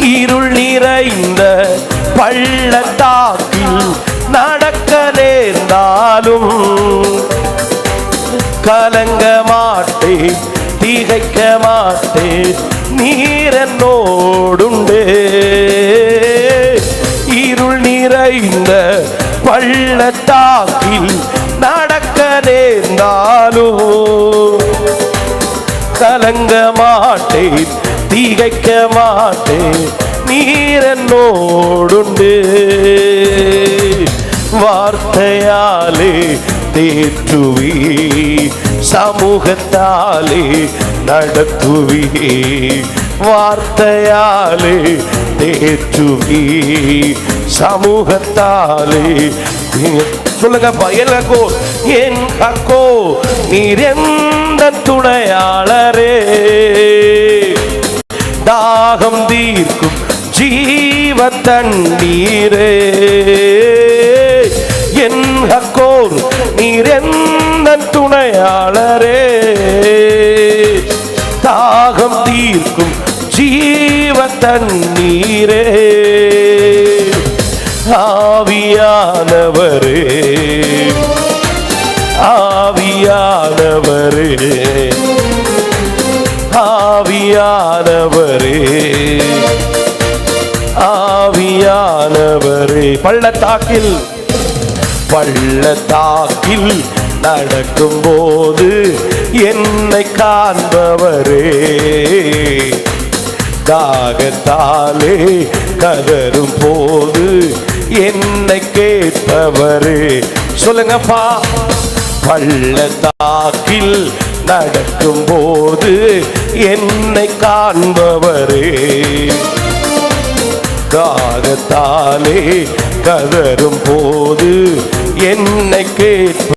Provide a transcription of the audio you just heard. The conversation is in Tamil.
இருள் நிறைந்த பள்ளத்தாக்கில் நடக்க நேர்ந்தாலும் கலங்க மாட்டேன், திகைக்க மாட்டேன், நீர் என்னோடுண்டே. இருள் நிறைந்த பள்ளத்தாக்கில் நடக்க நேர்ந்தாலும் கலங்க மாட்டேன், திகைக்க மாட்டேன், நீர் என்னோடுண்டு. வார்த்தையாலே தேற்றுவி, சமூகத்தாலே நடத்துவி. வார்த்தையாலே தேற்றுவி, சமூகத்தாலே. சொல்லுங்க, பயலகோ என் கக்கோ நீர் எந்த துணையாளரே. தாகம் தீர்க்கும் ஜீவ தண்ணீரே. என் கக்கோர் நீர் எந்த துணையாளரே. தாகம் தீர்க்கும் ஜீவ தண்ணீரே. ஆவியானவரே, ஆவியானவரே, ஆவியானவரே, ஆவியானவரே. பள்ளத்தாக்கில் பள்ளத்தாக்கில் நடக்கும் போது என்னை காண்பவரே. தாகத்தாலே கதரும் போது என்னை கேட்பவரே. சொல்லுங்கப்பா, பள்ளத்தாக்கில் நடக்கும் போது என்னை காண்பவரே. தாகத்தாலே கதரும் போது என்னை கேட்ப